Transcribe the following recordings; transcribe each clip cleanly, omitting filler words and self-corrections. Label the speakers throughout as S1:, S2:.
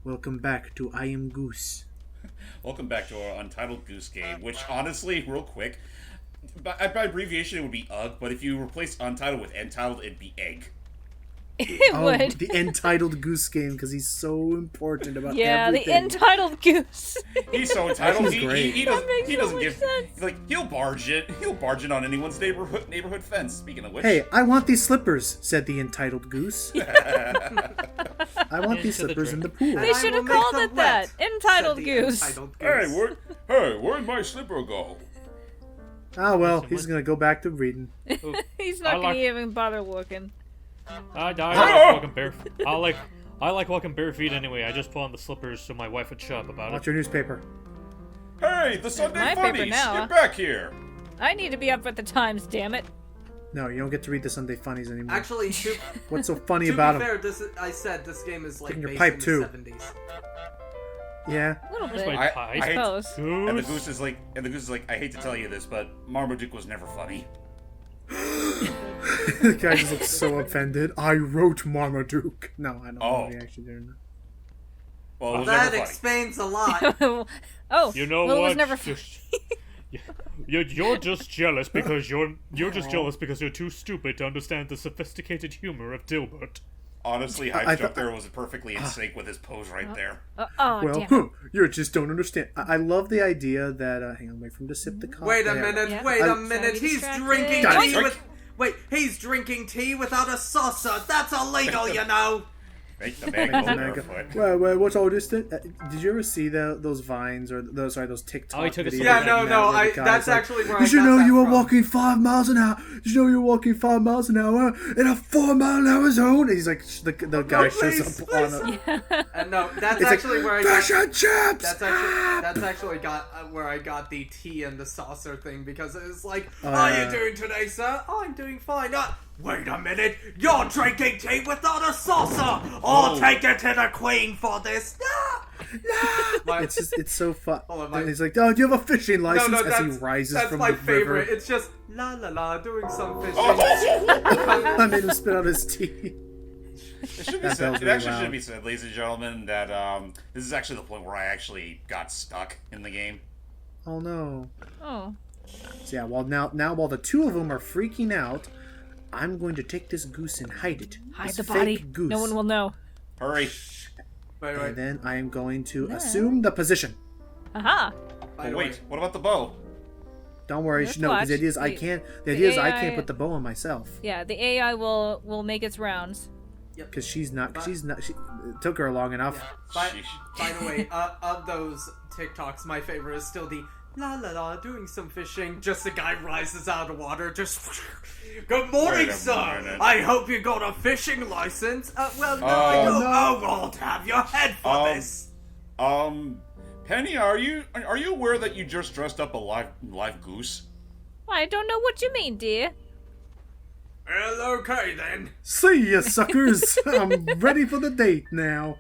S1: Welcome back to I Am Goose.
S2: Welcome back to our Untitled Goose game, which honestly, real quick, by abbreviation it would be UG, but if you replace Untitled with Entitled, it'd be Egg.
S3: It would.
S1: The Entitled Goose game, because he's so important about
S3: Yeah,
S1: everything.
S3: the Entitled Goose.
S2: He's so entitled.
S1: He's great.
S2: He
S3: That makes
S2: doesn't
S3: so much
S2: give.
S3: sense.
S2: Like he'll barge it on anyone's neighborhood fence. Speaking of which,
S1: Hey, I want these slippers, said the Entitled Goose. I want these
S4: Into the
S1: slippers in the
S4: drink.
S1: pool.
S3: They should have called it that. Entitled Goose.
S2: hey, where'd my slipper go?
S1: Ah, well, he's gonna go back to reading.
S3: He's not
S4: I
S3: gonna
S4: like-
S3: even bother looking.
S4: I like walking barefoot. I like walking bare feet anyway. I just put on the slippers so my wife would shut up about
S1: Watch
S4: it.
S1: your newspaper.
S2: Hey, the Sunday
S3: my paper
S2: Funnies,
S3: now, huh?
S2: get back here!
S3: I need to be up at the times, damn it.
S1: No, you don't get to read the Sunday Funnies anymore.
S5: Actually, to
S1: What's so funny
S5: be
S1: about
S5: fair,
S1: them?
S5: I said this game is like
S1: Taking your
S5: based
S1: pipe,
S5: in
S1: too.
S5: the 70s.
S1: Yeah.
S3: A little
S4: Where's
S3: bit.
S4: my
S2: I
S4: pie?
S2: hate-
S3: Suppose.
S2: And the
S4: Goose.
S2: goose is like, I hate to tell you this, but Marmaduke was never funny.
S1: The guy just looks so offended. I wrote Marmaduke. No, I don't know if he actually did or not.
S2: Well, it was
S5: That
S2: never funny.
S5: explains a lot.
S3: Oh,
S4: You know
S3: well,
S4: what?
S3: it was never
S4: Just- you're just jealous because you're just jealous because you're too stupid to understand the sophisticated humor of Dilbert.
S2: Honestly,
S1: I
S2: Hype's
S1: thought-
S2: up there was perfectly in sync with his pose right there.
S3: oh,
S1: Well,
S3: damn.
S1: you just don't understand. I love the idea that. Hang on, wait for him to sip the coffee.
S5: Wait a
S1: There.
S5: minute,
S3: Yeah.
S5: wait
S1: I-
S5: a minute.
S3: Sorry,
S5: He's
S3: distracted.
S5: drinking
S1: Got it.
S5: tea with. Wait, he's drinking tea without a saucer. That's illegal, you know.
S2: Make the man
S1: Makes
S2: go
S1: the man go,
S2: barefoot.
S1: Wait, what's all this? Did you ever see those vines or those TikTok
S4: Oh, he took a
S1: videos?
S4: sip
S5: Yeah,
S4: of
S5: no,
S4: that
S5: no.
S1: where the guy's
S5: That's
S1: like,
S5: actually where I
S1: Did you
S5: got
S1: know
S5: that
S1: you were
S5: from.
S1: walking 5 miles an hour? Did you know you were walking 5 miles an hour in a 4-mile-an-hour zone? And he's like, the guy shows up on a.
S5: And no, that's
S1: It's
S5: actually
S1: like,
S5: where I
S1: fish
S5: got.
S1: and chips.
S5: That's actually got where I got the tea and the saucer thing because it was like, how are you doing today, sir? I'm doing fine. Wait a minute, you're drinking tea without a saucer. I'll take it to the Queen for this.
S1: It's so fun.
S5: Hold on,
S1: And he's like, oh, do you have a fishing
S5: No,
S1: license?
S5: no,
S1: As he
S5: that's,
S1: rises
S5: that's
S1: from
S5: my
S1: the
S5: favorite.
S1: river.
S5: It's just la la la doing some fishing.
S1: I made him spit out his tea.
S2: It should be
S1: That
S2: said,
S1: was
S2: it
S1: really
S2: actually
S1: loud.
S2: should be said, ladies and gentlemen, that this is actually the point where I actually got stuck in the game.
S1: Oh no.
S3: Oh.
S1: So yeah, now while the two of them are freaking out, I'm going to take this goose and hide it.
S3: Hide
S1: This
S3: the
S1: fake
S3: body.
S1: Goose.
S3: No one will know.
S2: Hurry!
S5: Wait,
S1: And
S5: wait.
S1: then I am going to assume the position.
S3: Aha.
S5: By
S2: Oh,
S5: the
S2: wait,
S5: way,
S2: what about the bow?
S1: Don't worry,
S3: Just
S1: no, because the
S3: watch.
S1: idea is I
S3: The-
S1: can't. The
S3: the
S1: idea is I
S3: AI
S1: can't put the bow on myself
S3: Yeah, the AI will make its rounds.
S1: because she's not. She it took her long enough.
S5: by,
S2: Sheesh.
S5: by the way, of those TikToks, my favorite is still the la la la doing some fishing. Just a guy rises out of water, just. Good morning,
S2: Wait a
S5: sir.
S2: minute.
S5: I hope you got a fishing license. Well, no, I don't.
S1: no.
S5: I won't have your head for this.
S2: Penny, are you aware that you just dressed up a live goose?
S3: I don't know what you mean, dear.
S5: Well, okay then.
S1: See ya, suckers! I'm ready for the date now.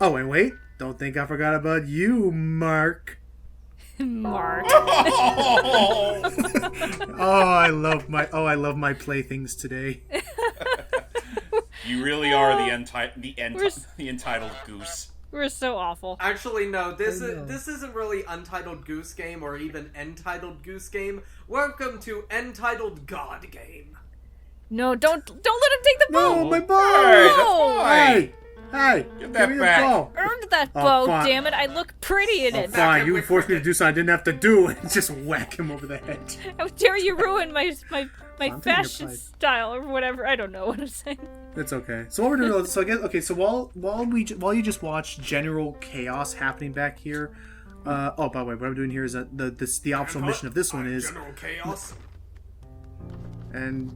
S1: Oh, and wait, don't think I forgot about you, Mark.
S3: Mark.
S2: Oh!
S1: I love my playthings today.
S2: You really are the entitled goose.
S3: We're so awful.
S5: Actually, no. This
S1: I know.
S5: isn't really Untitled Goose Game or even Entitled Goose Game. Welcome to Entitled God Game.
S3: No, don't let him take the
S1: No,
S3: bow.
S1: my bow!
S2: Hey, that's
S3: No!
S2: fine.
S1: Hey,
S2: Give that
S1: give me
S2: back.
S1: the bow.
S3: Earned that
S1: Oh,
S3: bow,
S1: fine.
S3: damn it! I look pretty in
S1: Oh,
S3: it.
S1: fine,
S5: Back
S1: you
S5: with
S1: forced me to
S5: cricket.
S1: do something I didn't have to do, and just whack him over the head.
S3: How dare you ruin my
S1: taking your
S3: fashion
S1: pipe.
S3: style or whatever? I don't know what I'm saying.
S1: It's okay. So what we're doing? So I guess okay. So while you just watch general chaos happening back here. By the way, what I'm doing here is the optional mission of this one is
S5: General Chaos.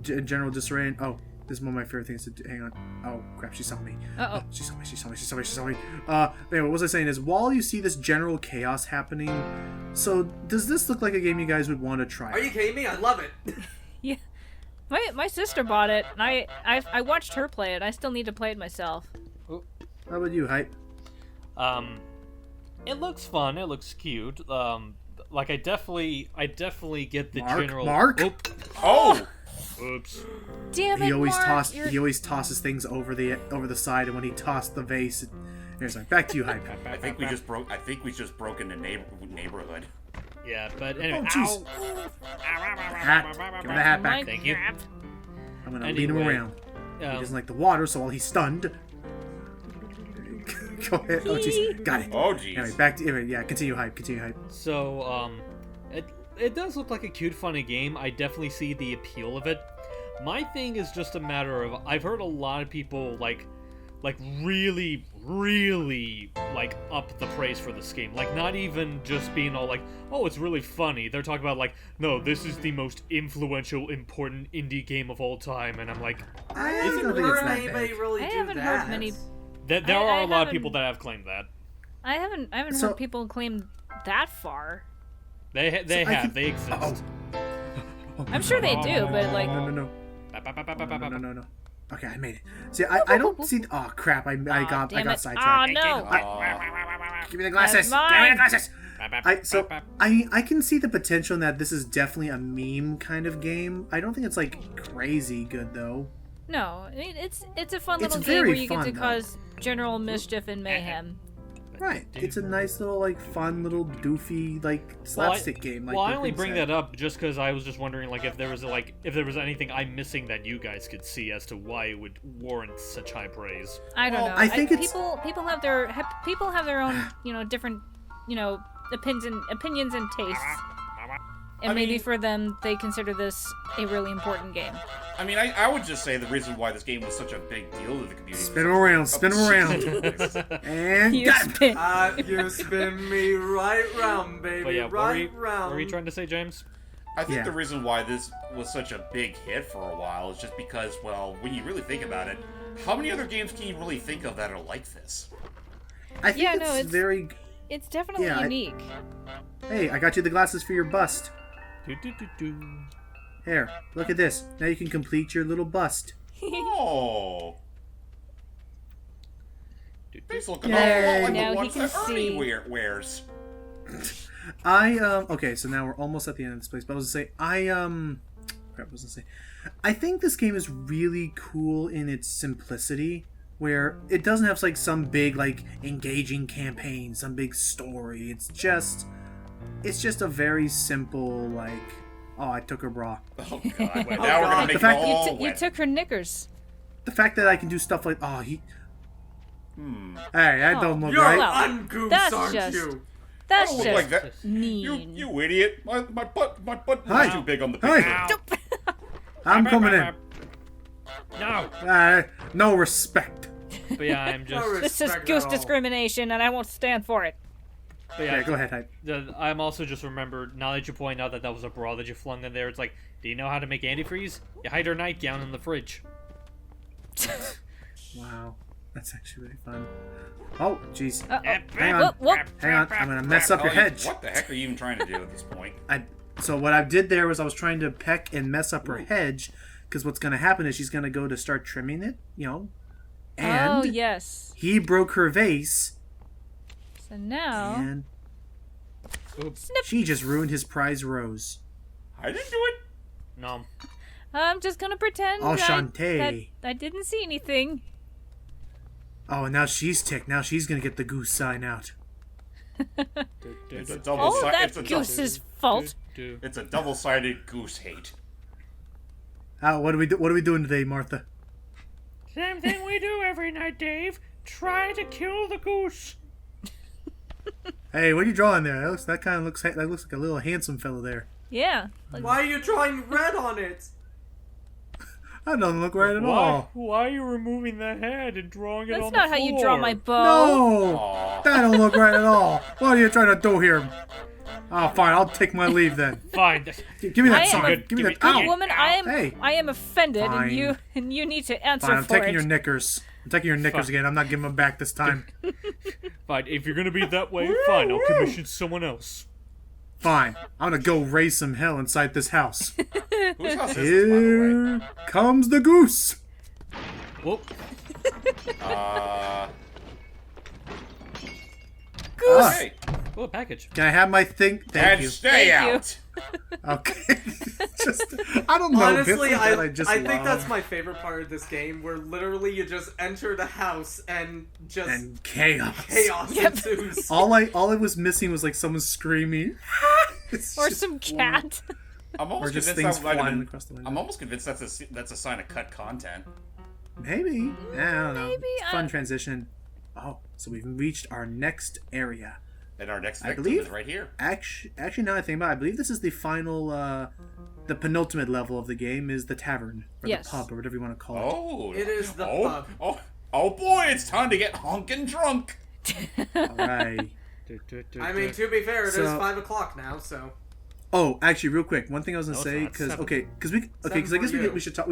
S1: general disarray. Oh, this is one of my favorite things to do. Hang on. Oh crap! She saw me.
S3: Uh-oh.
S1: She saw me. Anyway, what was I saying is while you see this general chaos happening, so does this look like a game you guys would want to try?
S5: Are you kidding me? I love it.
S3: Yeah, my sister bought it, and I watched her play it. I still need to play it myself.
S1: How about you, Hype?
S4: It looks fun. It looks cute. Like I definitely get the general.
S1: Mark?
S2: Oh!
S4: Oops.
S3: Damn it,
S1: He always
S3: Mark,
S1: tosses things over the side, and when he tossed the vase, it Here's like back to you, Hype.
S2: I think we just broke. I think we just broke into neighborhood.
S4: Yeah, but anyway.
S1: Oh, jeez. Hat. Give me the hat back.
S4: Thank you.
S1: I'm gonna lead him
S4: Anyway,
S1: around. He doesn't like the water, so while he's stunned. Go ahead. Oh jeez, got it.
S2: Oh jeez.
S1: Anyway, back to yeah. Continue, Hype. Continue, Hype.
S4: So, it does look like a cute, funny game. I definitely see the appeal of it. My thing is just a matter of I've heard a lot of people like really like up the praise for this game. Like not even just being all like, oh, it's really funny. They're talking about like, no, this is the most influential, important indie game of all time, and I'm like,
S5: I haven't heard anybody really
S3: I
S5: do
S3: haven't
S5: that.
S3: heard many.
S4: there
S3: I
S4: are a lot of
S3: haven't-
S4: people that have claimed that.
S3: I haven't
S1: So-
S3: heard people claim that far.
S4: They exist.
S3: I'm sure they do, but like,
S1: No. No. Okay, I made it. See, I don't see. Oh crap! I got
S3: damn it.
S1: sidetracked.
S3: Oh no!
S1: Give me the glasses.
S3: That's
S1: Give me the
S3: mine.
S1: glasses. I can see the potential in that this is definitely a meme kind of game. I don't think it's like crazy good though.
S3: No, I mean it's a fun
S1: It's
S3: little game
S1: very
S3: where you get
S1: fun,
S3: to
S1: though.
S3: cause general mischief and mayhem.
S1: Right. It's a nice little like fun little doofy like slapstick game. Like
S4: Well, I
S1: the
S4: only
S1: thing
S4: bring
S1: said.
S4: that up just because I was just wondering, like, if there was anything I'm missing that you guys could see as to why it would warrant such high praise.
S3: I don't know.
S1: I think it's-
S3: people have their own different opinions and tastes, and
S2: I
S3: maybe
S2: mean-
S3: for them they consider this a really important game.
S2: I mean, I would just say the reason why this game was such a big deal to the community.
S1: Spin him around. Spin him around. And
S3: You
S1: got him.
S3: spin.
S5: You spin me right round, baby,
S4: But yeah,
S5: right
S4: what
S5: round.
S4: were you trying to say, James?
S2: I think
S1: Yeah.
S2: the reason why this was such a big hit for a while is just because, well, when you really think about it, how many other games can you really think of that are like this?
S1: I think
S3: Yeah,
S1: it's
S3: no, it's-
S1: very.
S3: It's definitely
S1: Yeah,
S3: unique.
S1: Hey, I got you the glasses for your bust.
S4: Do.
S1: Here, look at this. Now you can complete your little bust.
S2: Oh. These look an
S1: Yay.
S2: awful lot like
S3: Now
S2: the
S3: he
S2: ones
S3: can
S2: that Ernie
S3: see.
S2: wears.
S1: Okay, so now we're almost at the end of this place. But I was gonna say, crap, I was gonna say, I think this game is really cool in its simplicity, where it doesn't have like some big like engaging campaign, some big story. It's just a very simple like, oh, I took her bra.
S2: Oh god, wait, now we're
S5: God.
S2: gonna make
S1: The
S2: it
S1: fact-
S2: all
S3: You
S2: wet.
S3: took her knickers.
S1: The fact that I can do stuff like, Hey, that don't look
S5: You're
S1: right.
S3: Well,
S5: ungoose,
S3: that's
S5: aren't
S3: just-
S5: you?
S3: That's
S2: I don't
S3: just
S2: look like that.
S3: mean.
S2: You idiot! My butt
S1: Hi.
S2: was too big on the
S1: Hi.
S2: picture.
S1: I'm coming in.
S4: No.
S1: No respect.
S4: But yeah, I'm just.
S5: No
S3: This is
S5: respect
S3: goose
S5: at all.
S3: discrimination, and I won't stand for it.
S4: But
S1: Yeah,
S4: yeah,
S1: go ahead, Hype.
S4: I'm also just remembered now that you point out that was a bra that you flung in there. It's like, do you know how to make antifreeze? You hide her nightgown in the fridge.
S1: Wow, that's actually really fun. Oh, jeez.
S3: Uh-oh.
S1: Hang on.
S3: Whoop, whoop.
S1: Hang on. I'm gonna mess up your hedge.
S2: What the heck are you even trying to do at this point?
S1: So what I did there was I was trying to peck and mess up her hedge, because what's gonna happen is she's gonna go to start trimming it, and
S3: Oh yes.
S1: he broke her vase,
S3: So now.
S1: and
S4: Oops.
S1: she just ruined his prize rose.
S2: I didn't do it.
S4: No.
S3: I'm just gonna pretend
S1: Oh,
S3: that
S1: Shantae.
S3: I didn't see anything.
S1: Oh, and now she's ticked. Now she's gonna get the goose sign out.
S2: It's a double.
S3: Oh,
S2: it's
S3: that's
S2: a
S3: Goose's fault.
S2: It's a double-sided goose hate.
S1: What are we doing today, Martha?
S4: Same thing we do every night, Dave. Try to kill the goose.
S1: Hey, what are you drawing there? That looks like a little handsome fellow there.
S3: Yeah. Like,
S5: Why are you drawing red on it?
S1: That doesn't look right at all.
S4: Why are you removing the head and drawing it
S3: that's
S4: on
S3: not
S4: the
S3: how
S4: floor?
S3: you draw my bow.
S1: No,
S2: Aw.
S1: that don't look right at all. What are you trying to do here? Oh, fine. I'll take my leave then.
S4: Fine.
S1: Give me
S3: I
S1: that
S3: am
S1: sign.
S3: a-
S1: Give me that.
S4: give me-
S1: Ow!
S3: Woman,
S1: Hey.
S3: I am offended,
S1: Fine.
S3: and you need to answer
S1: Fine. I'm
S3: for
S1: taking
S3: it.
S1: your knickers. I'm taking your knickers
S4: Fine.
S1: again. I'm not giving them back this time.
S4: Fine. If you're gonna be that way, fine. I'll commission someone else.
S1: Fine. I'm gonna go raise some hell inside this house.
S2: Whose house is this, by the
S1: Here comes the goose.
S4: Whoop.
S2: way?
S1: Ah,
S2: Hey,
S4: Oh, a package.
S1: can I have my thing? Thank
S2: and
S1: you.
S2: stay
S3: Thank you.
S2: out.
S1: Okay. just, I don't know.
S5: Honestly,
S1: bits like that I just
S5: I think
S1: love.
S5: that's my favorite part of this game, where literally you just enter the house and just
S1: And chaos.
S3: Yep.
S5: ensues.
S1: All I was missing was like someone screaming. It's
S3: Or
S1: just
S3: some cat.
S2: I'm
S1: Or
S2: almost
S1: just
S2: convinced
S1: things
S2: that might have
S1: flying
S2: been-
S1: across the window.
S2: I'm almost convinced that's a sign of cut content.
S1: Maybe. I don't know.
S3: Maybe,
S1: It's a fun transition. Oh, so we've reached our next area.
S2: And our next
S1: I
S2: victim
S1: believe-
S2: is right here.
S1: Actually, now I think about it, I believe this is the final, the penultimate level of the game is the tavern, or
S3: Yes.
S1: the pub, or whatever you want to call it.
S2: Oh,
S5: It is the
S2: oh,
S5: pub.
S2: Oh boy, it's time to get honkin' drunk.
S1: Alright.
S5: I mean, to be fair, it is
S1: So-
S5: 5 o'clock now, so...
S1: Oh, actually, real quick, one thing I was gonna
S4: No, it's
S1: say,
S4: not.
S1: because
S4: Seven.
S1: I guess we should talk.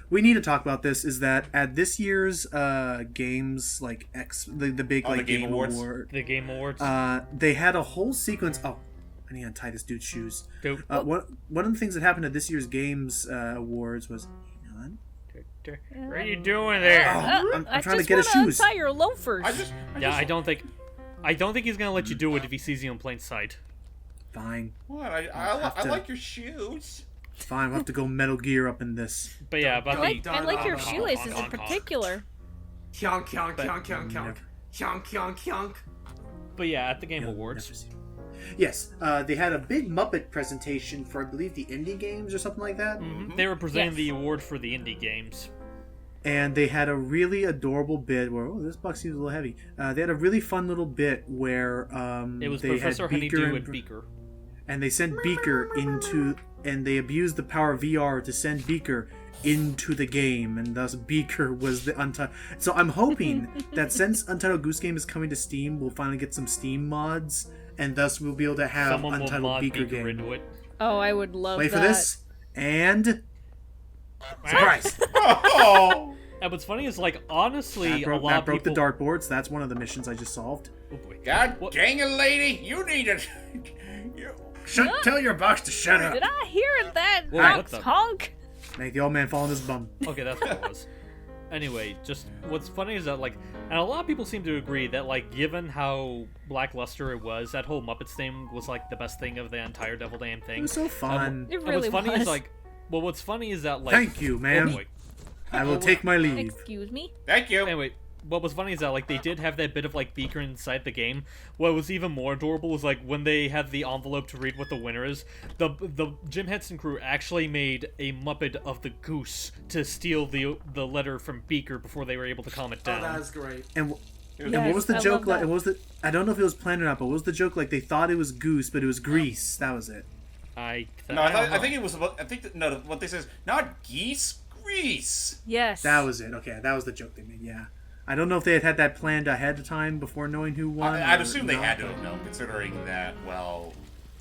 S1: We need to talk about this. Is that at this year's games, like the big
S2: Oh, the
S1: like
S2: Game
S1: game
S2: Awards?
S1: award,
S4: The Game Awards.
S1: they had a whole sequence. Oh, I need to untie this dude's shoes.
S4: Dope.
S1: One of the things that happened at this year's games awards was. Hang on.
S4: What are you doing there?
S1: I'm
S3: I
S1: trying to
S3: just
S1: get his
S3: wanna
S1: shoes.
S3: untie your loafers.
S4: Yeah, I don't think he's gonna let you do it if he sees you in plain sight.
S1: Fine,
S2: What?
S1: have
S2: I
S1: to-
S2: like your shoes.
S1: fine. We'll have to go Metal Gear up in this.
S4: But yeah, about
S3: I like your
S5: Dun,
S3: shoelaces
S4: dun,
S3: in
S4: dun, dun.
S3: particular.
S5: Kyonk, kyonk,
S4: But-
S5: kyonk, kyonk, kyonk. Kyonk, kyonk, kyonk.
S4: but yeah, at the Game
S1: You'll
S4: Awards.
S1: never see it. Yes, they had a big Muppet presentation for I believe the indie games or something like that.
S4: They were presenting
S3: Yes.
S4: the award for the indie games.
S1: And they had a really adorable bit where this box seems a little heavy. They had a really fun little bit where
S4: It was
S1: they
S4: Professor
S1: had Beaker
S4: Honeydew
S1: and,
S4: and Beaker.
S1: and they sent Beaker into, and they abused the power of VR to send Beaker into the game, and thus Beaker was the Untitled. So I'm hoping that since Untitled Goose Game is coming to Steam, we'll finally get some Steam mods, and thus we'll be able to have
S4: Someone will
S1: Untitled
S4: mod
S1: Beaker
S4: Beaker
S1: game.
S4: into it.
S3: Oh, I would love
S1: Wait
S3: that.
S1: for this, and surprise!
S2: Oh,
S4: And what's funny is, like, honestly, a lot
S1: that
S4: of
S1: broke the
S4: people...
S1: dartboards. That's one of the missions I just solved.
S4: Oh boy.
S2: God
S4: What?
S2: dang it, lady! You need it.
S1: Tell your box to shut up.
S3: Did I hear that
S4: Whoa,
S3: honk
S4: what the-
S3: honk?
S1: Make the old man fall on his bum.
S4: Okay, that's what it was. Anyway, just what's funny is that, like, and a lot of people seem to agree that, like, given how lackluster it was, that whole Muppets thing was, like, the best thing of the entire Devil Damn thing.
S1: It was so fun.
S3: It
S4: And
S3: really
S4: what's funny
S3: was.
S4: is, like, well, what's funny is that, like...
S1: Thank you, ma'am.
S4: Oh boy.
S1: I will take my leave.
S3: Excuse me?
S2: Thank you.
S4: Anyway, what was funny is that, like, they did have that bit of, like, Beaker inside the game. What was even more adorable was, like, when they had the envelope to read what the winner is, the Jim Henson crew actually made a Muppet of the Goose to steal the letter from Beaker before they were able to calm it
S5: Oh,
S4: down.
S5: that is great.
S1: And
S3: Yes,
S1: what was the
S3: I
S1: joke
S3: love
S1: like?
S3: that.
S1: What was the? I don't know if it was planned or not, but what was the joke like? They thought it was Goose, but it was Grease. That was it.
S2: No, I
S4: don't know.
S2: think it was. I think that, no. What they says, not geese, grease.
S3: Yes.
S1: That was it. Okay, that was the joke they made. Yeah. I don't know if they had that planned ahead of time before knowing who won.
S2: I'd
S1: or
S2: assume they
S1: not,
S2: had to
S1: but
S2: have known, considering that. Well,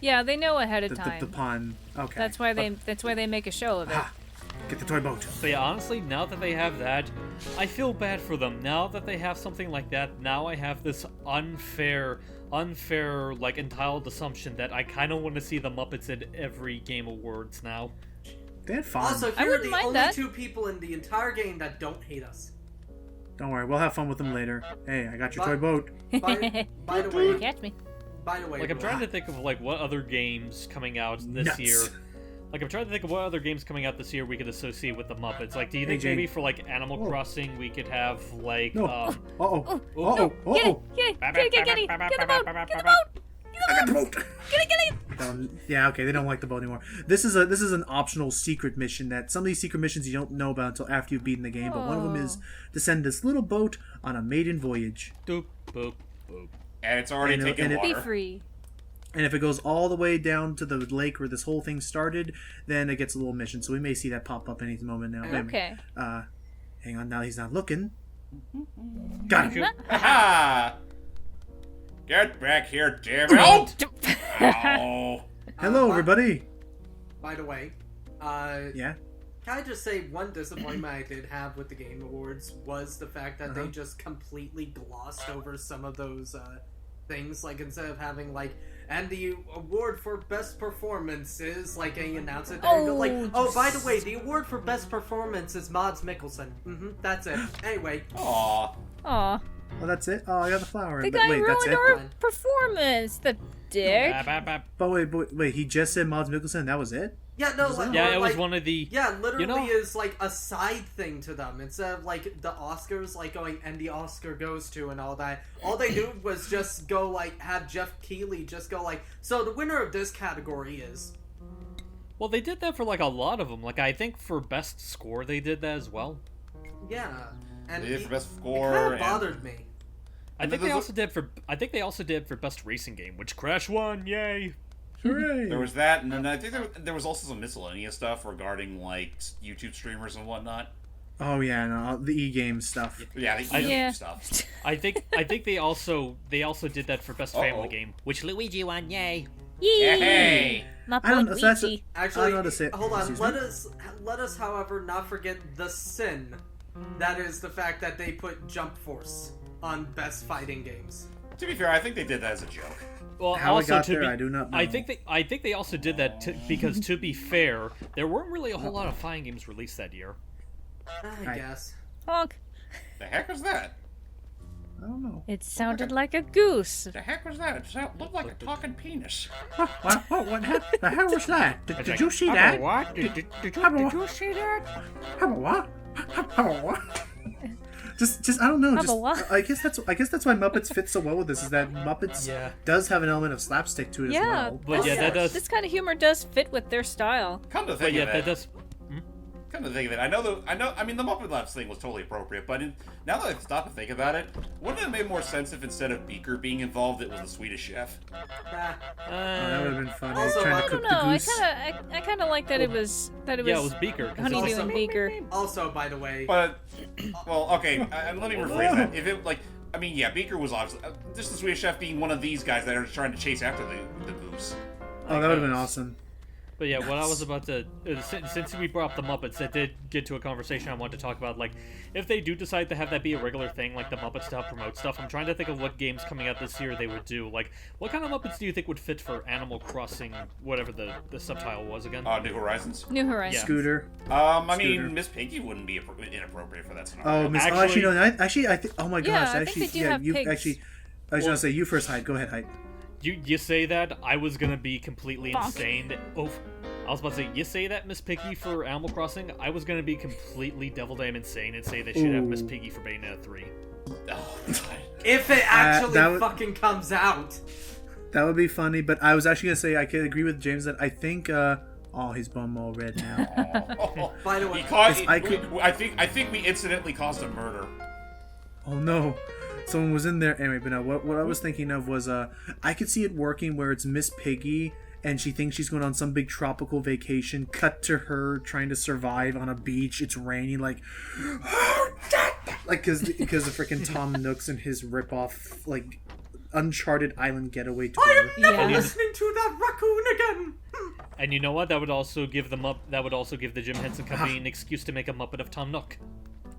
S3: Yeah, they know ahead of
S1: The
S3: time.
S1: pun. Okay.
S3: That's why they make a show of it.
S1: Ah, get the toy boat.
S4: But yeah, honestly, now that they have that, I feel bad for them. Now that they have something like that, now I have this unfair, like, entitled assumption that I kind of want to see the Muppets in every Game Awards now.
S1: They had fun.
S5: Also,
S3: I
S5: here are
S3: wouldn't
S5: the
S3: mind
S5: only
S3: that.
S5: 2 people in the entire game that don't hate us.
S1: Don't worry, we'll have fun with them later. Hey, I got your
S5: But-
S1: toy boat.
S5: By the way,
S3: Catch me.
S4: Like, I'm trying to think of, like, what other games coming out this
S1: Nuts.
S4: year. Like, I'm trying to think of what other games coming out this year we could associate with the Muppets. Like, do you
S1: Hey,
S4: think
S1: Jane.
S4: maybe for, like, Animal
S1: Whoa.
S4: Crossing we could have, like,
S1: No.
S4: um...
S1: Uh-oh.
S3: No,
S1: Uh-oh.
S3: get it,
S1: Uh-oh.
S3: get it, get it, get it, get the boat, get the boat,
S1: I got the boat.
S3: get it.
S1: Yeah, okay, they don't like the boat anymore. This is an optional secret mission that some of these secret missions you don't know about until after you've beaten the game, but one of them is to send this little boat on a maiden voyage.
S4: Doop, boop, boop.
S2: and it's already
S1: And
S2: taken
S1: it-
S3: Be
S2: water.
S3: free.
S1: And if it goes all the way down to the lake where this whole thing started, then it gets a little mission. So we may see that pop up any moment now. Wait a minute.
S3: Okay.
S1: Hang on, now he's not looking. Got him.
S2: Ha! Get back here, damn it! Oh! Ow.
S1: Hello,
S5: By-
S1: everybody.
S5: By the way,
S1: Yeah.
S5: can I just say one disappointment I did have with the Game Awards was the fact that they
S1: Uh-huh.
S5: just completely glossed over some of those things. Like, instead of having, like, and the award for best performance is, like, they announce it there and go, like, oh, by the way, the award for best performance is Mads Mikkelsen. That's it. Anyway,
S2: Aw.
S3: Aw,
S1: Oh, that's it. Oh, I got the flower.
S3: the
S1: But
S3: guy
S1: wait, that's
S3: ruined
S1: it.
S3: our performance. The dick.
S4: Bap, bap, bap.
S1: But wait, he just said Mads Mikkelsen. That was it.
S5: Yeah, no, like,
S4: Yeah,
S5: or,
S4: it was
S5: like,
S4: one of the.
S5: Yeah, literally
S4: You know-
S5: is like a side thing to them instead of like the Oscars, like going and the Oscar goes to and all that. All they do was just go like have Jeff Keighley just go like, so the winner of this category is.
S4: Well, they did that for like a lot of them. Like I think for best score they did that as well.
S5: Yeah, and
S2: They did
S5: it,
S2: for best
S5: it
S2: score.
S5: kind of
S2: and-
S5: bothered me.
S4: I think they also did for. I think they also did for best racing game, which Crash won. Yay!
S1: Hooray!
S2: There was that, and then I think there was also some miscellaneous stuff regarding like YouTube streamers and whatnot.
S1: Oh yeah, no, the e-game stuff.
S2: Yeah, the
S3: Yeah.
S2: stuff.
S4: I think they also did that for best family
S2: Uh-oh.
S4: game, which Luigi won. Yay!
S3: Yee!
S2: Hey!
S3: My
S1: I don't
S3: boy
S1: know. So that's
S3: Luigi.
S1: I
S5: Actually,
S1: don't know how to say it.
S5: hold on.
S1: Excuse
S5: Let us, however, not forget the sin. That is the fact that they put Jump Force on best fighting games.
S2: To be fair, I think they did that as a joke.
S4: Well,
S1: How
S4: also
S1: it got
S4: to
S1: there,
S4: be,
S1: I do not know.
S4: I think they also did that because to be fair, there weren't really a whole lot of fighting games released that year.
S5: I
S1: Right.
S5: guess.
S3: Honk.
S2: The heck was that?
S1: I don't know.
S3: It sounded like a goose.
S2: The heck was that? It looked like a talking penis.
S1: What happened? The hell was that? Did you see that?
S4: What? Did you see that?
S1: How about what? How about what? Just I don't know.
S3: How
S1: Just
S3: about what?
S1: I guess that's why Muppets fit so well with this. Is that Muppets
S4: Yeah.
S1: does have an element of slapstick to it as
S3: Yeah,
S1: well.
S4: But yeah, that does.
S3: This kind of humor does fit with their style.
S2: Come to
S4: But
S2: think
S4: yeah,
S2: of
S4: that
S2: it,
S4: does.
S2: come to think of it, I mean, the Muppet Labs thing was totally appropriate, but now that I stop and think about it, wouldn't it have made more sense if instead of Beaker being involved, it was the Swedish chef?
S5: Nah.
S1: Oh, that would have been funny.
S5: Also,
S1: Trying
S5: I
S1: to
S3: I
S1: cook
S3: don't know.
S1: the
S3: I
S1: goose.
S3: kind of like that it was
S4: Yeah, it was Beaker. 'cause it was
S3: Honeybee
S4: like-
S3: and Beaker.
S5: Also, by the way,
S2: But, well, okay, let me rephrase that. If it, like, I mean, yeah, Beaker was obviously, just the Swedish chef being one of these guys that are trying to chase after the goose.
S1: Oh, that would have been awesome.
S4: But yeah, what I was about to since we brought up the Muppets, that did get to a conversation I wanted to talk about. Like, if they do decide to have that be a regular thing, like the Muppets to help promote stuff, I'm trying to think of what games coming out this year they would do. Like, what kind of Muppets do you think would fit for Animal Crossing, whatever the subtitle was again?
S2: New Horizons.
S3: New Horizons.
S1: Scooter.
S2: I
S1: Scooter.
S2: mean, Miss Piggy wouldn't be inappropriate for that scenario.
S1: Oh, Miss.
S4: Actually-
S1: Actually, no. I think. Oh my
S3: Yeah,
S1: gosh.
S3: I think
S1: Actually,
S3: they do
S1: yeah.
S3: have
S1: You
S3: pigs.
S1: actually. I was gonna say you first, Hyde. Go ahead, Hyde.
S4: You say that, I was gonna be completely
S3: Bonk.
S4: insane. Oh, I was about to say, you say that Miss Piggy for Animal Crossing, I was gonna be completely devil damn insane and say they should have Miss
S1: Ooh.
S4: Piggy for Bayonetta 3.
S2: Oh, God.
S5: if it actually
S1: that would-
S5: fucking comes out.
S1: That would be funny. But I was actually gonna say I could agree with James that I think. Oh, he's bum all red now.
S5: By the way,
S1: I
S2: I think we incidentally caused a murder.
S1: Oh no. Someone was in there. Anyway, but no, what I was thinking of was I could see it working where it's Miss Piggy and she thinks she's going on some big tropical vacation. Cut to her trying to survive on a beach. It's raining, like because of freaking Tom Nooks and his ripoff like Uncharted Island getaway tour.
S5: I am never
S3: Yeah.
S5: listening to that raccoon again.
S4: And you know what? That would also give the Jim Henson Company an excuse to make a Muppet of Tom Nook.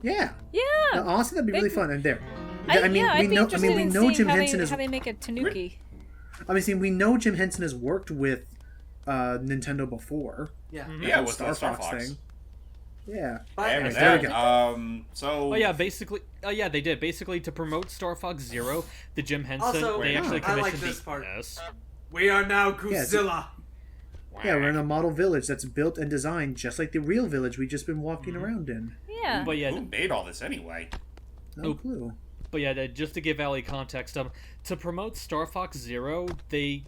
S1: Yeah.
S3: Yeah.
S1: No, honestly, that'd be really
S3: They-
S1: fun. And there.
S3: I'd
S1: we
S3: be
S1: know.
S3: interested
S1: we
S3: in
S1: know
S3: seeing
S1: Jim
S3: how
S1: Henson
S3: they,
S1: is.
S3: how they make a Tanuki.
S1: We know Jim Henson has worked with Nintendo before.
S5: Yeah.
S2: Yeah,
S1: The
S2: with the Star Fox.
S1: thing. Yeah.
S5: But
S2: And
S1: there we
S2: that,
S1: go.
S2: so...
S4: Oh yeah, basically. Oh yeah, they did. Basically, to promote Star Fox Zero, the Jim Henson,
S5: Also,
S4: they actually
S5: I like
S4: commissioned
S5: this part.
S4: Yes.
S5: we are now Goozilla.
S1: Yeah, we're in a model village that's built and designed just like the real village we've just been walking around in.
S3: Yeah.
S4: But yeah,
S2: Who made all this anyway?
S1: No
S4: Oh.
S1: clue.
S4: But yeah, just to give Ali context, to promote Star Fox Zero, they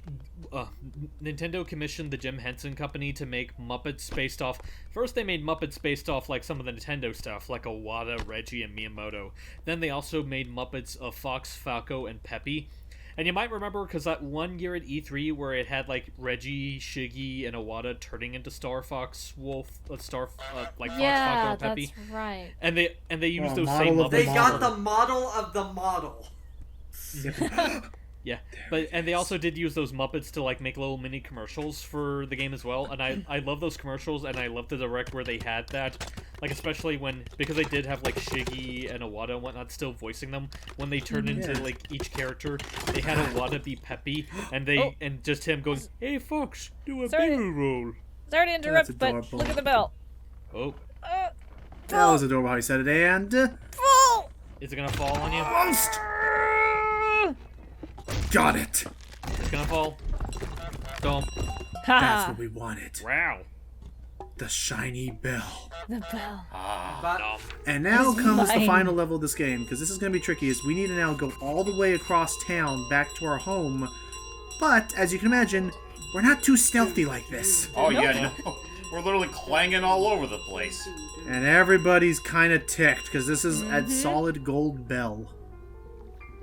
S4: Nintendo commissioned the Jim Henson Company to make Muppets based off. First, they made Muppets based off like some of the Nintendo stuff, like Iwata, Reggie, and Miyamoto. Then they also made Muppets of Fox, Falco, and Peppy. And you might remember because that one year at E3 where it had like Reggie, Shiggy, and Iwata turning into Star Fox, Wolf, Fox, Falco,
S3: Yeah,
S4: and Peppy.
S3: that's right.
S4: And they used
S1: Oh,
S4: those
S1: model
S4: same
S1: of the
S5: They
S4: Muppets.
S5: got the model of the model.
S4: Yeah, but and they also did use those Muppets to like make little mini commercials for the game as well, and I love those commercials, and I love the direct where they had that, like especially because they did have like Shiggy and Iwata and whatnot still voicing them when they turned into
S1: Yeah.
S4: like each character, they had Iwata be Peppy, and and just him going, "Hey Fox, do a
S3: Sorry.
S4: barrel roll."
S3: Sorry to interrupt,
S1: That's
S3: but
S1: adorable.
S3: look at the bell.
S4: Oh,
S1: That was adorable how he said it, and
S3: Full.
S4: is it gonna fall on you?
S1: almost got it.
S4: It's gonna fall. Don't.
S1: That's
S3: Ha!
S1: what we wanted.
S4: Wow.
S1: The shiny bell.
S3: The bell.
S2: Ah.
S5: But
S1: And now
S3: It's
S1: comes the
S3: mine.
S1: final level of this game, because this is going to be tricky, is we need to now go all the way across town back to our home. But, as you can imagine, we're not too stealthy like this.
S2: Oh, yeah, no. We're literally clanging all over the place.
S1: And everybody's kind of ticked, because this is a solid gold bell.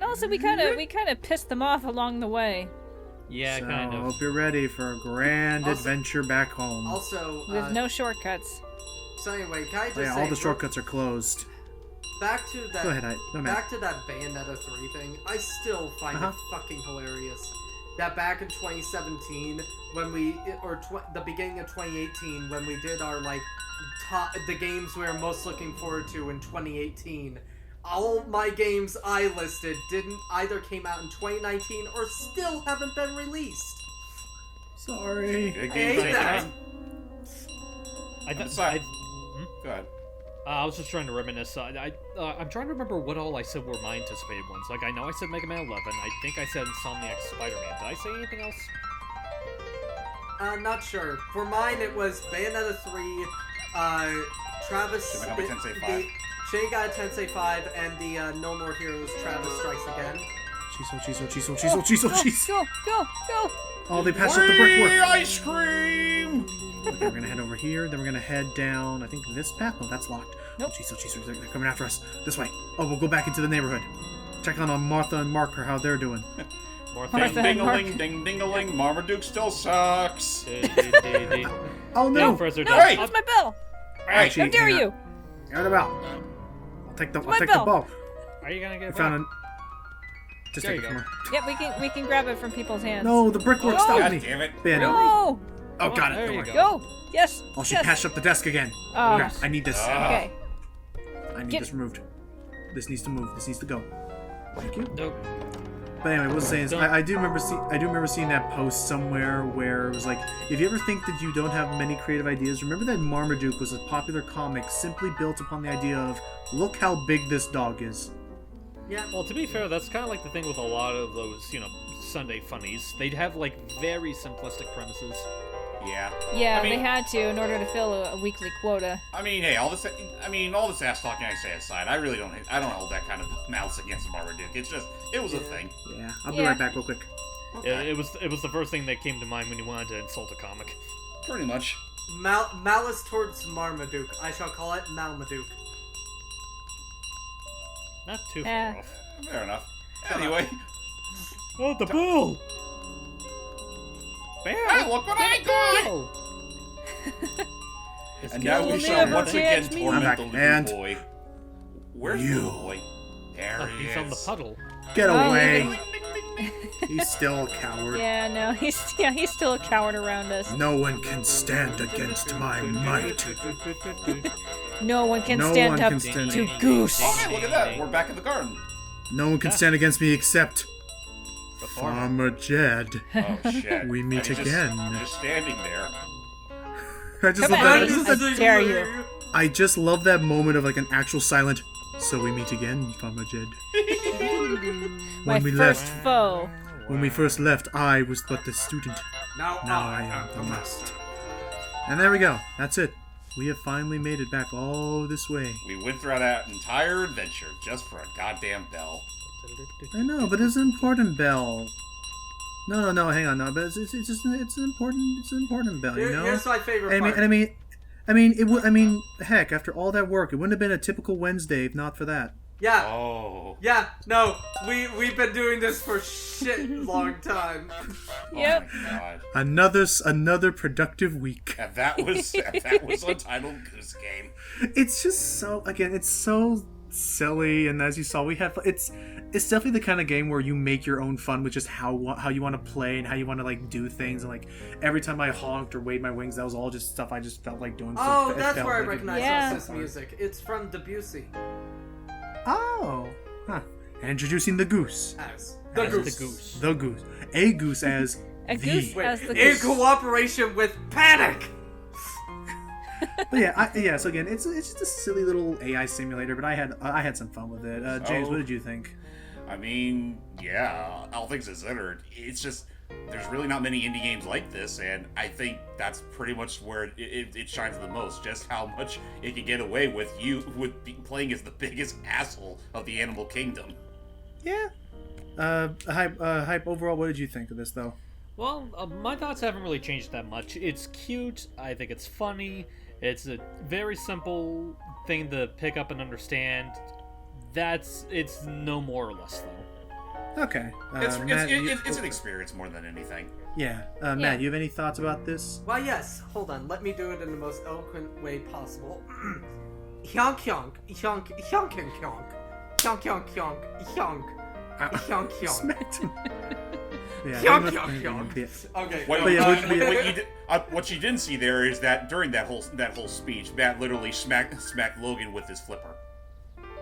S3: Also, we kind of pissed them off along the way
S4: Yeah,
S1: So,
S4: kind of.
S1: hope you're ready for a grand
S5: Also-
S1: adventure back home.
S5: also,
S3: with no shortcuts.
S5: so anyway, can I just
S1: Oh, yeah,
S5: say,
S1: all the shortcuts are closed.
S5: back to that.
S1: Go ahead, no, man.
S5: Back to that Bayonetta 3 thing. I still find it fucking hilarious. That back in 2017, when the beginning of 2018, when we did our the games we were most looking forward to in 2018. All my games I listed didn't either came out in 2019 or still haven't been released.
S1: Sorry.
S2: Good
S5: I
S2: game
S5: hate that.
S2: I'm sorry.
S4: Hmm?
S2: Go ahead.
S4: I was just trying to reminisce. I'm trying to remember what all I said were my anticipated ones. Like, I know I said Mega Man 11. I think I said Insomniac Spider-Man. Did I say anything else?
S5: Not sure. For mine, it was Bayonetta 3, Travis...
S2: Shin Megami Tensei 5.
S5: Shin Megami Tensei 5, and the No More Heroes Travis Strikes Again.
S1: Cheese.
S3: Go!
S1: Oh, they passed up the brickwork.
S2: Ice cream!
S1: Okay, we're gonna head over here, then we're gonna head down, I think this path? No, that's locked.
S3: Nope.
S1: Oh, jeez, they're coming after us. This way. Oh, we'll go back into the neighborhood. Check on Martha and Mark, or how they're doing.
S4: More
S3: Martha.
S4: things.
S2: Ding ding ding ding ding. Marmaduke still sucks.
S1: Oh, no!
S4: Professor
S3: No,
S2: Hey!
S3: that's my bell!
S2: Hey,
S1: Actually,
S3: How dare
S1: hang on.
S3: you!
S1: Out of bell. I'll take the
S3: my
S1: ball.
S3: bell.
S4: Are you gonna get
S1: I
S4: it
S1: found
S4: back?
S1: an... Just
S4: There
S1: take
S4: you
S1: it
S4: go.
S1: from her.
S3: Yep, we can grab it from people's hands.
S1: No, the brickwork
S3: Oh!
S1: stopped
S2: God
S1: me.
S2: damn it.
S1: Man,
S3: No!
S1: Oh, got it.
S4: There
S1: Don't
S4: you
S1: worry.
S4: go.
S3: Go! Yes!
S1: Oh, she
S3: yes.
S1: patched up the desk again.
S3: Oh.
S1: Okay, I need this.
S3: Okay.
S1: I need
S3: Get-
S1: this removed. This needs to move. This needs to go. Thank you.
S4: Nope.
S1: But anyway, what I was saying is, I do remember seeing that post somewhere where it was like, if you ever think that you don't have many creative ideas, remember that Marmaduke was a popular comic simply built upon the idea of, look how big this dog is.
S5: Yeah.
S4: Well, to be fair, that's kind of like the thing with a lot of those, Sunday funnies. They'd have, like, very simplistic premises.
S2: Yeah.
S3: Yeah,
S2: I mean-
S3: they had to in order to fill a weekly quota.
S2: I mean, hey, all this ass talking I say aside, I don't hold that kind of malice against Marmaduke. It's just, it was a thing.
S1: Yeah, I'll be
S3: Yeah.
S1: right back real quick.
S4: It was the first thing that came to mind when you wanted to insult a comic.
S2: Pretty much.
S5: Malice towards Marmaduke. I shall call it Malmaduke.
S4: Not too
S3: Eh.
S4: far off.
S2: Fair enough. Anyway,
S4: Oh, the bell! Bell!
S2: hey, look what I got!
S4: Oh. It's
S2: And now
S3: You'll
S2: we shall
S3: never
S2: once again
S3: catch me.
S2: torment
S1: I'm
S2: the
S1: back.
S2: little
S1: And-
S2: boy. Where's the
S1: You.
S2: little boy? There
S4: Oh,
S2: he
S4: he's on the
S2: is.
S4: puddle.
S1: Get
S3: Oh,
S1: away. He's still a coward.
S3: Yeah, no, he's still a coward around us.
S1: No one can stand against my might.
S3: No one can
S1: No
S3: stand
S1: one
S3: up
S1: can stand-
S3: to Goose.
S2: Oh, hey, look at that. We're back in the garden.
S1: No one can stand against me except
S4: The farmer.
S1: Farmer Jed.
S2: Oh, shit.
S1: We meet
S2: And he's
S1: again.
S2: Just standing there.
S1: I just
S3: Come
S1: love
S3: on,
S1: that.
S3: I dare you.
S1: I just love that moment of like an actual silent. So we meet again, Farmer Jed.
S3: My
S1: When we
S3: first
S1: left,
S3: foe.
S1: when we first left, I was but the student.
S5: Now
S1: Now I am the master. And there we go. That's it. We have finally made it back all this way.
S2: We went through that entire adventure just for a goddamn bell.
S1: I know, but it's an important bell. No, hang on, no, but it's an important bell, you know.
S5: Here's my favorite
S1: And
S5: part.
S1: I mean, heck, after all that work, it wouldn't have been a typical Wednesday if not for that.
S5: Yeah.
S2: Oh.
S5: Yeah, no, we've been doing this for shit long time.
S3: Yep.
S2: Oh my god.
S1: Another productive week.
S2: And that was Untitled Goose Game.
S1: It's just so, again, it's so silly, and as you saw, we have it's definitely the kind of game where you make your own fun with just how you want to play and how you want to like do things. And like every time I honked or waved my wings, that was all just stuff I just felt like doing. So
S5: Oh,
S1: it
S5: that's
S1: felt
S5: where I
S1: like it-
S5: recognize
S3: Yeah.
S5: this music. It's from Debussy.
S1: Oh, huh. Introducing the goose.
S5: As
S4: The
S5: the goose.
S4: goose.
S1: The goose. A goose as
S3: A
S1: the.
S3: goose
S5: Wait,
S3: as the
S5: in
S3: goose.
S5: cooperation with Panic.
S1: But yeah, so again, it's just a silly little AI simulator, but I had some fun with it. James,
S2: So-
S1: what did you think?
S2: I mean, yeah, all things considered, it's just there's really not many indie games like this, and I think that's pretty much where it shines the most. Just how much it can get away with playing as the biggest asshole of the animal kingdom.
S1: Yeah. Hype. Overall, what did you think of this, though?
S4: Well, my thoughts haven't really changed that much. It's cute. I think it's funny. It's a very simple thing to pick up and understand. It's no more or less, though.
S1: Okay.
S2: It's
S1: Matt,
S2: an experience more than anything.
S1: Yeah. Matt, you have any thoughts about this?
S5: Why, yes. Hold on. Let me do it in the most eloquent way possible. Hyonk hyonk. Hyonk hyonk hyonk. Hyonk hyonk hyonk. Hyonk. Hyonk hyonk.
S1: Smacked him. Yeah,
S5: Hyonk
S1: he must-
S5: hyonk
S1: yeah.
S5: hyonk. Okay.
S2: What you didn't see there is that during that whole speech, Matt literally smacked Logan with his flipper.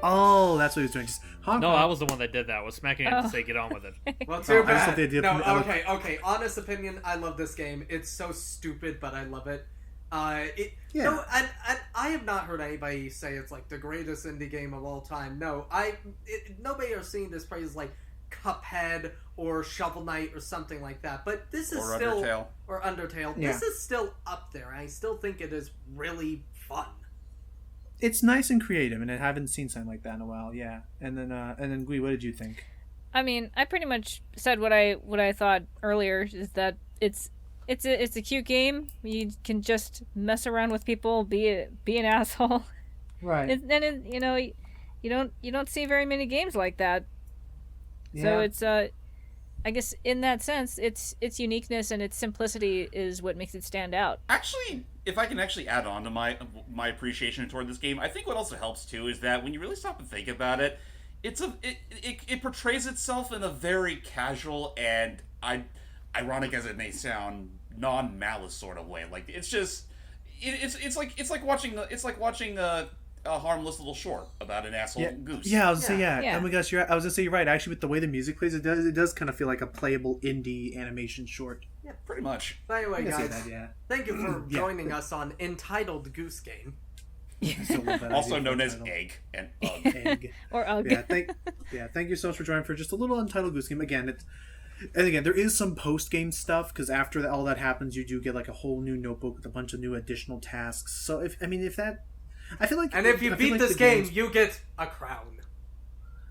S1: Oh, that's what he was doing. Just honk,
S4: No,
S1: honk.
S4: I was the one that did that. Was smacking him to say get on with it.
S5: Well, too
S1: I just
S5: bad.
S1: thought the idea
S5: No,
S1: from the
S5: okay. Honest opinion, I love this game. It's so stupid, but I love it.
S1: Yeah.
S5: No, and I have not heard anybody say it's like the greatest indie game of all time. No, nobody has seen this praise like Cuphead or Shovel Knight or something like that. But this is still Undertale.
S1: Yeah.
S5: This is still up there. I still think it is really fun.
S1: It's nice and creative, and I haven't seen something like that in a while. Yeah. And then Gui, what did you think?
S3: I mean, I pretty much said what I thought earlier, is that it's a cute game. You can just mess around with people, be an asshole.
S1: Right.
S3: You don't see very many games like that.
S1: Yeah.
S3: So it's I guess in that sense, its uniqueness and its simplicity is what makes it stand out.
S2: Actually, if I can actually add on to my appreciation toward this game, I think what also helps too is that when you really stop and think about it, it portrays itself in a very casual and ironic as it may sound, non-malice sort of way. Like it's like watching a harmless little short about an asshole goose.
S1: Yeah, I was gonna say
S3: Yeah.
S1: Oh my gosh, I was gonna say you're right. Actually, with the way the music plays, it does kind of feel like a playable indie animation short.
S2: Yeah, pretty much.
S5: But anyway,
S1: I can see
S5: guys,
S1: that, yeah.
S5: thank you for
S1: Yeah.
S5: joining us on Entitled Goose Game.
S1: I still love that
S2: Also
S1: idea
S2: known
S1: for
S2: as
S1: the title.
S2: egg and ugh.
S1: Egg.
S3: Or ugh.
S1: Thank you so much for joining for just a little Untitled Goose Game. Again, there is some post-game stuff, because after all that happens, you do get like a whole new notebook with a bunch of new additional tasks. So if you
S5: beat this game, you get a crown.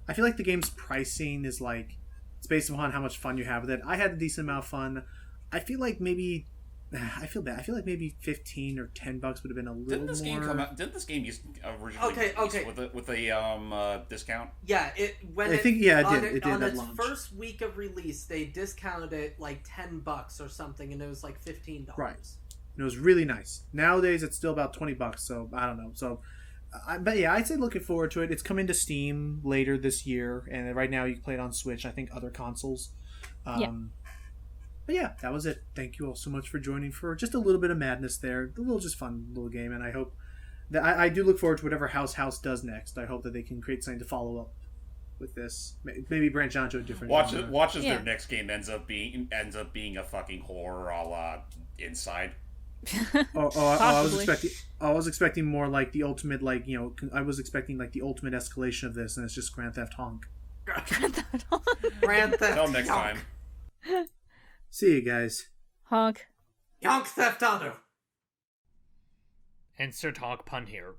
S1: I feel like the game's pricing is like, it's based upon how much fun you have with it. I had a decent amount of fun. I feel like maybe, I feel bad. I feel like maybe $15 or $10 would have been a little
S2: Didn't this
S1: more.
S2: game come out? Didn't this game originally release with a discount?
S5: Yeah,
S1: I think it did
S5: on
S1: at
S5: its
S1: launch.
S5: first week of release, they discounted it like $10 or something, and it was like $15.
S1: Right. And it was really nice. Nowadays, it's still about $20, so I don't know. So, but yeah, I'd say looking forward to it. It's coming to Steam later this year, and right now you can play it on Switch. I think other consoles. But yeah, that was it. Thank you all so much for joining for just a little bit of madness there. A little just fun little game, and I hope that I do look forward to whatever House does next. I hope that they can create something to follow up with this. Maybe branch out to a different. genre.
S2: Watch as their next game ends up being a fucking horror, a la Inside.
S1: I was expecting more like the ultimate, I was expecting like the ultimate escalation of this, and it's just Grand Theft Honk.
S5: Grand Theft
S2: Until next
S5: Honk.
S2: time.
S1: See you guys.
S3: Honk.
S5: Yonk Theft Auto.
S4: Insert honk pun here.